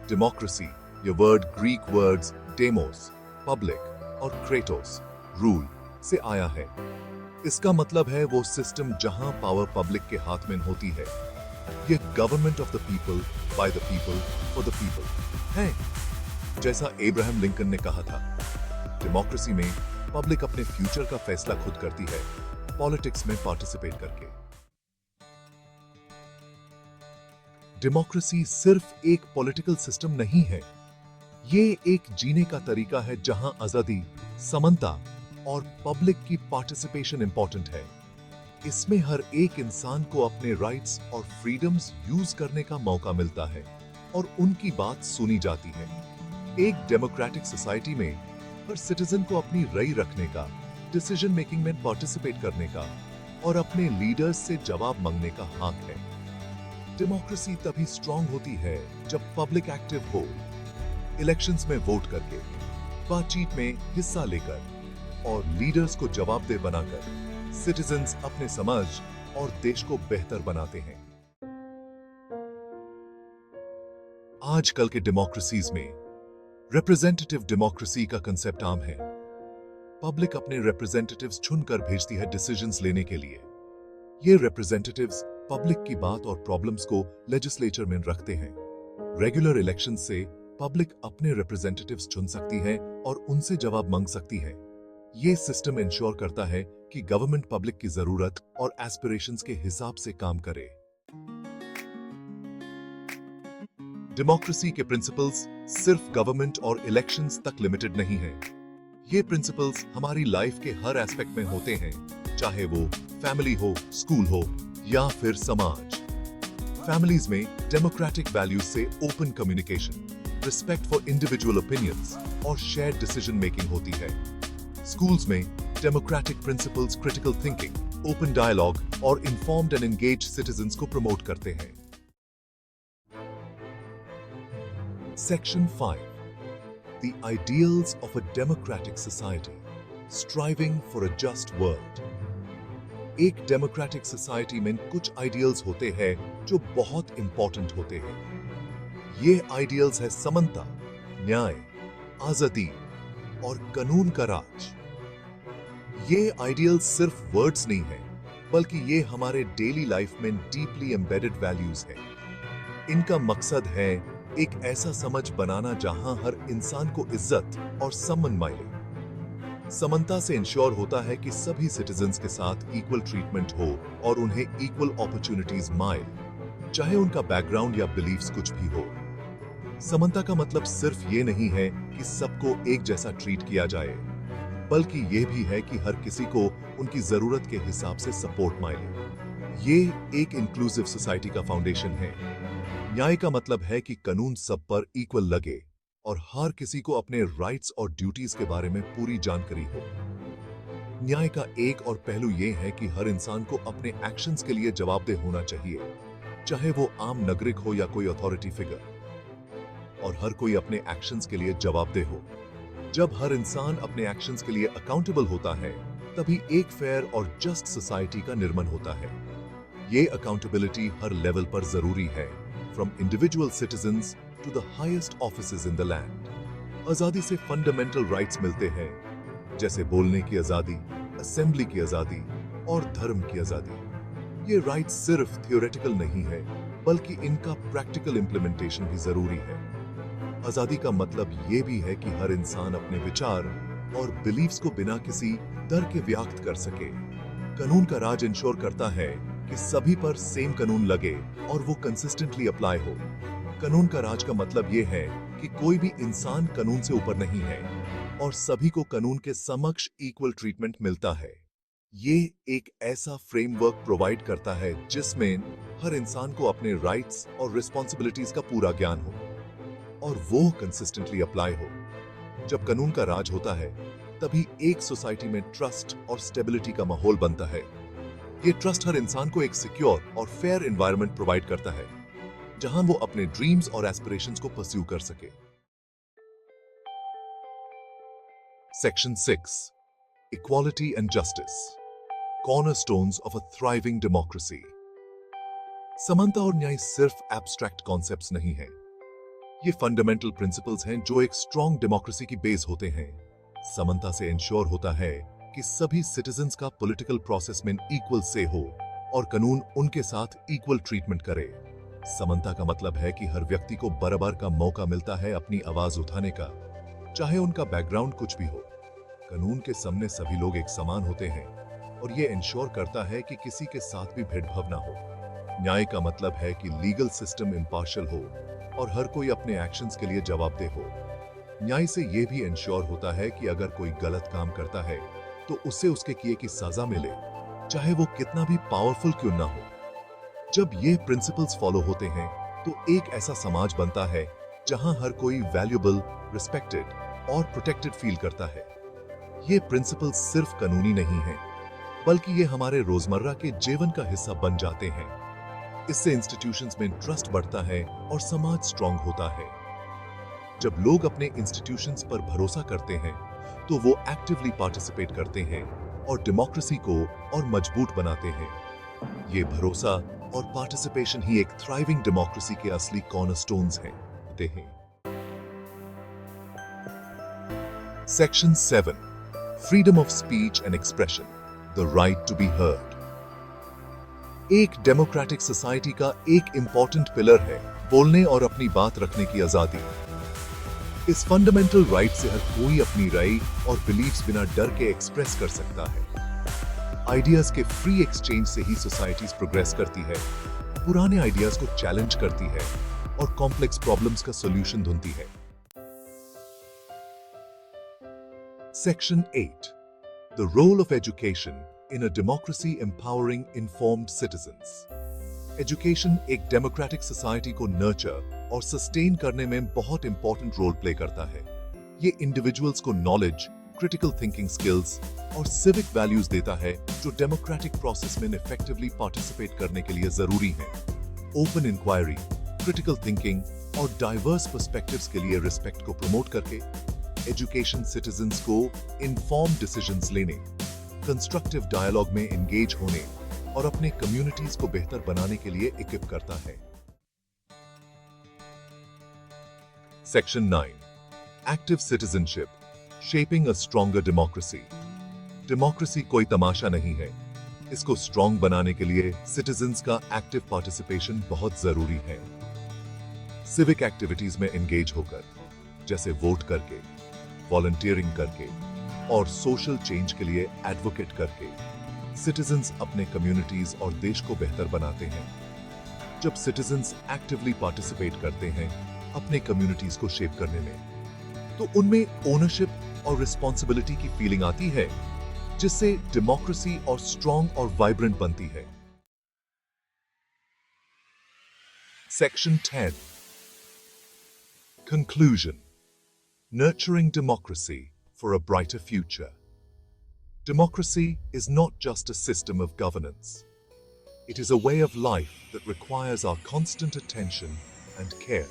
Democracy, ये word Greek words demos public और Kratos rule से आया है। इसका मतलब है वो सिस्टम जहां पावर पब्लिक के हाथ में होती है। ये government of the people, by the people, for the people है। जैसा एब्राहम लिंकन ने कहा था, डेमोक्रेसी में पब्लिक अपने फ्यूचर का फैसला खुद करती है, पॉलिटिक्स में पार्टिसिपेट करके। डेमोक्रेसी सिर्फ एक पॉलिटिकल सिस्टम नहीं है, ये एक जीने का तरीका है जहां आजादी, समानता और पब्लिक की पार्टिसिपेशन इंपॉर्टेंट है। इसमें हर एक इंसान को अपने राइट्स और फ्रीडम्स यूज करने का मौका मिलता है और उनकी बात सुनी जाती है। एक डेमोक्रेटिक सोसाइटी में हर सिटीजन को अपनी राय रखने का, डिसीजन मेकिंग में पार्टिसिपेट करने का और अपने लीडर्स से जवाब मांगने का हक है। डेमोक्रेसी तभी स्ट्रांग होती है जब पब्लिक एक्टिव हो, इलेक्शंस में वोट करके, बातचीत में हिस्सा लेकर और लीडर्स को जवाबदेह बनाकर सिटीजन्स अपने समाज और देश को बेहतर बनाते हैं। आजकल के डेमोक्रेसीज में रिप्रेजेंटेटिव डेमोक्रेसी का कंसेप्ट आम है। पब्लिक अपने रिप्रेजेंटेटिव्स चुनकर भेजती है डिसीजंस लेने के लिए। ये रिप्रेजेंटेटिव्स पब्लिक की बात और प्रॉब्लम्स को लेजिस्लेचर में रखते हैं। रेगुलर इलेक्शन से पब्लिक अपने रिप्रेजेंटेटिव्स चुन सकती है और उनसे जवाब मांग सकती है। ये सिस्टम इंश्योर करता है कि गवर्नमेंट पब्लिक की जरूरत और एस्पिरेशंस के हिसाब से काम करे। डेमोक्रेसी के प्रिंसिपल्स सिर्फ गवर्नमेंट और इलेक्शंस तक लिमिटेड नहीं हैं। ये प्रिंसिपल्स हमारी लाइफ के हर एस्पेक्ट में होते हैं, चाहे वो फैमिली हो, स्कूल हो या फिर समाज। फैमिलीज में डेमोक्रेटिक वैल्यूज से open communication, respect for individual opinions और शेयर्ड डिसीजन मेकिंग होती है। स्कूल्स में democratic principles critical thinking, open dialogue और इन्फॉर्म्ड एंड एंगेज्ड सिटीजंस को प्रमोट करते हैं। Section 5, The ideals of a democratic society, striving for a just world. एक democratic society में कुछ आइडियल्स होते हैं जो बहुत इंपॉर्टेंट होते हैं। ये आइडियल्स है समानता, न्याय, आजादी और कानून का राज। ये आइडियल्स सिर्फ वर्ड्स नहीं है, बल्कि ये हमारे डेली लाइफ में डीपली एम्बेडेड वैल्यूज हैं। इनका मकसद है एक ऐसा समझ बनाना जहां हर इंसान को इज्जत और सम्मान मिले। समानता से इंश्योर होता है कि सभी सिटीजन्स के साथ इक्वल ट्रीटमेंट हो और उन्हें इक्वल अपॉर्चुनिटीज मिले, चाहे उनका बैकग्राउंड या बिलीफ्स कुछ भी हो। समानता का मतलब सिर्फ ये नहीं है कि सबको एक जैसा ट्रीट किया जाए, बल्कि ये भी है कि हर किसी को उनकी जरूरत के हिसाब से सपोर्ट मिले। ये एक इंक्लूसिव सोसाइटी का फाउंडेशन है। न्याय का मतलब है कि कानून सब पर इक्वल लगे और हर किसी को अपने राइट्स और ड्यूटीज के बारे में पूरी जानकारी हो। न्याय का एक और पहलू यह है कि हर इंसान को अपने एक्शंस के लिए जवाबदेह होना चाहिए, चाहे वो आम नागरिक हो या कोई अथॉरिटी फिगर, और हर कोई अपने एक्शंस के लिए जवाबदेह हो। जब हर इंसान अपने एक्शंस के लिए अकाउंटेबल होता है, तभी एक फेयर और जस्ट सोसाइटी का निर्माण होता है। ये अकाउंटेबिलिटी हर लेवल पर जरूरी है, from individual citizens to the highest offices in the land. आजादी से फंडामेंटल राइट्स मिलते हैं, जैसे बोलने की आजादी, असेंबली की आजादी और धर्म की आजादी। ये राइट्स सिर्फ थियोरेटिकल नहीं है, बल्कि इनका प्रैक्टिकल इंप्लीमेंटेशन भी जरूरी है। आजादी का मतलब ये भी है कि हर इंसान अपने विचार और बिलीफ्स को बिना किसी डर के व्यक्त कर सके। कानून का राज इंश्योर करता है कि सभी पर सेम कानून लगे और वो कंसिस्टेंटली अप्लाई हो। कानून का राज का मतलब ये है कि कोई भी इंसान कानून से ऊपर नहीं है और सभी को कानून के समक्ष इक्वल ट्रीटमेंट मिलता है। ये एक ऐसा फ्रेमवर्क प्रोवाइड करता है जिसमें हर इंसान को अपने राइट्स और रिस्पॉन्सिबिलिटीज का पूरा ज्ञान हो और वो कंसिस्टेंटली अप्लाई हो। जब कानून का राज होता है, तभी एक सोसाइटी में ट्रस्ट और स्टेबिलिटी का माहौल बनता है। ये ट्रस्ट हर इंसान को एक सिक्योर और फेयर एनवायरनमेंट प्रोवाइड करता है, जहां वो अपने ड्रीम्स और एस्पिरेशंस को परस्यू कर सके। Section 6, equality and justice, cornerstones of a thriving democracy. समानता और न्याय सिर्फ एब्स्ट्रैक्ट कॉन्सेप्ट्स नहीं है, ये फंडामेंटल प्रिंसिपल्स हैं जो एक स्ट्रॉन्ग डेमोक्रेसी की बेस होते हैं। समानता से इंश्योर होता है कि सभी सिटीजन्स का पॉलिटिकल प्रोसेस में इक्वल से हो और कानून उनके साथ इक्वल ट्रीटमेंट करे। समानता का मतलब है कि हर व्यक्ति को बराबर का मौका मिलता है अपनी आवाज उठाने का, चाहे उनका बैकग्राउंड कुछ भी हो। कानून के सामने सभी लोग एक समान होते हैं और ये इंश्योर करता है कि किसी के साथ भी भेदभाव ना हो। न्याय का मतलब है कि लीगल सिस्टम इम्पार्शियल हो और हर कोई अपने एक्शंस के लिए जवाबदेह हो। न्याय से यह भी इंश्योर होता है कि अगर कोई गलत काम करता है तो उससे उसके किए की सजा मिले, चाहे वो कितना भी पावरफुल क्यों ना हो। जब ये प्रिंसिपल्स फॉलो होते हैं तो एक ऐसा समाज बनता है जहां हर कोई वैल्यूएबल, रिस्पेक्टेड और प्रोटेक्टेड फील करता है। ये प्रिंसिपल्स सिर्फ कानूनी नहीं हैं, बल्कि ये हमारे रोजमर्रा के जीवन का हिस्सा बन जाते हैं। इससे इंस्टीट्यूशंस में ट्रस्ट बढ़ता है और समाज स्ट्रांग होता है। जब लोग अपने इंस्टीट्यूशंस पर भरोसा करते हैं तो वो एक्टिवली पार्टिसिपेट करते हैं और डेमोक्रेसी को और मजबूत बनाते हैं। ये भरोसा और पार्टिसिपेशन ही एक थ्राइविंग डेमोक्रेसी के असली कॉर्नरस्टोन्स हैं। Section 7, freedom of speech and expression, the right to be heard. एक डेमोक्रेटिक सोसाइटी का एक इंपॉर्टेंट पिलर है बोलने और अपनी बात रखने की आजादी। इस फंडामेंटल राइट से हर कोई अपनी राय और बिलीफ्स बिना डर के एक्सप्रेस कर सकता है। आइडियाज के फ्री एक्सचेंज से ही सोसाइटीज प्रोग्रेस करती है, पुराने आइडियाज को चैलेंज करती है और कॉम्प्लेक्स प्रॉब्लम्स का सॉल्यूशन ढूंढती है। Section 8, the role of education in a democracy empowering informed citizens. Education एक democratic society को nurture और sustain करने में बहुत important role play करता है। ये individuals को knowledge, critical thinking skills और civic values देता है जो democratic process में effectively participate करने के लिए जरूरी हैं। Open inquiry, critical thinking और diverse perspectives के लिए respect को promote करके education citizens को informed decisions लेने, कंस्ट्रक्टिव डायलॉग में एंगेज होने और अपने कम्युनिटीज को बेहतर बनाने के लिए इक्विप करता है। Section 9, active citizenship, shaping a stronger democracy. Democracy कोई तमाशा नहीं है। इसको स्ट्रॉन्ग बनाने के लिए सिटीजन्स का एक्टिव पार्टिसिपेशन बहुत जरूरी है। सिविक एक्टिविटीज में एंगेज होकर, जैसे वोट करके, वॉलंटियरिंग करके और सोशल चेंज के लिए एडवोकेट करके, सिटीजन्स अपने कम्युनिटीज और देश को बेहतर बनाते हैं। जब सिटीजन्स एक्टिवली पार्टिसिपेट करते हैं अपने कम्युनिटीज को शेप करने में, तो उनमें ओनरशिप और रिस्पॉन्सिबिलिटी की फीलिंग आती है, जिससे डेमोक्रेसी और स्ट्रॉन्ग और वाइब्रेंट बनती है। Section 10, conclusion, nurturing democracy for a brighter future. Democracy is not just a system of governance. It is a way of life that requires our constant attention and care.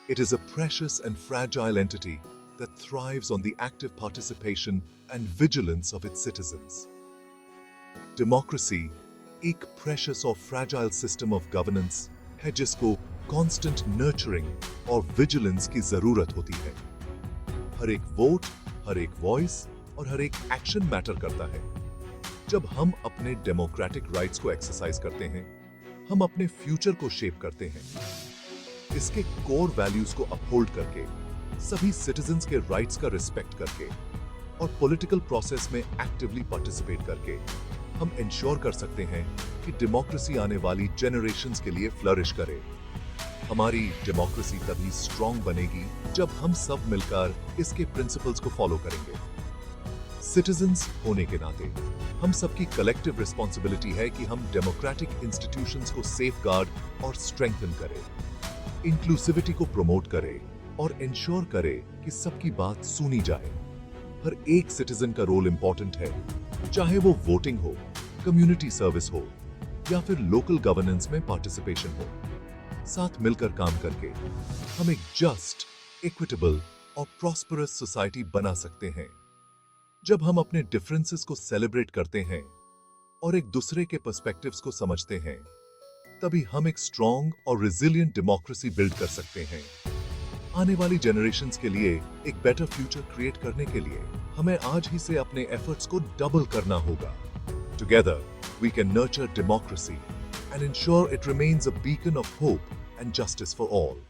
It is a precious and fragile entity that thrives on the active participation and vigilance of its citizens. Democracy एक precious और fragile system of governance है जिसको constant nurturing और vigilance की जरूरत होती है। हर एक वोट, हर एक वॉइस और हर एक एक्शन मैटर करता है। जब हम अपने डेमोक्रेटिक राइट्स को एक्सरसाइज करते हैं, हम अपने फ्यूचर को शेप करते हैं। इसके कोर वैल्यूज को अपहोल्ड करके, सभी सिटीजन्स के राइट्स का रिस्पेक्ट करके और पॉलिटिकल प्रोसेस में एक्टिवली पार्टिसिपेट करके हम इंश्योर कर सकते हैं कि डेमोक्रेसी आने वाली जनरेशंस के लिए फ्लरिश करे। हमारी डेमोक्रेसी तभी स्ट्रॉन्ग बनेगी जब हम सब मिलकर इसके प्रिंसिपल्स को फॉलो करेंगे। सिटीजन्स होने के नाते हम सबकी कलेक्टिव रिस्पॉन्सिबिलिटी है कि हम डेमोक्रेटिक इंस्टीट्यूशंस को सेफगार्ड और स्ट्रेंथन करें, इंक्लूसिविटी को प्रमोट करें और इंश्योर करें कि सबकी बात सुनी जाए। हर एक सिटीजन का रोल इंपॉर्टेंट है, चाहे वो वोटिंग हो, कम्युनिटी सर्विस हो या फिर लोकल गवर्नेंस में पार्टिसिपेशन हो। साथ मिलकर काम करके हम एक जस्ट, इक्विटेबल और प्रॉस्परस सोसाइटी बना सकते हैं। जब हम अपने डिफरेंसेस को सेलिब्रेट करते हैं और एक दूसरे के पर्सपेक्टिव्स को समझते हैं, तभी हम एक स्ट्रॉन्ग और रिजिलियंट डेमोक्रेसी बिल्ड कर सकते हैं। आने वाली जनरेशन्स के लिए एक बेटर फ्यूचर क्रिएट करने के लिए हमें आज ही से अपने एफर्ट्स को डबल करना होगा। Together we can nurture democracy and ensure it remains a beacon of hope and justice for all.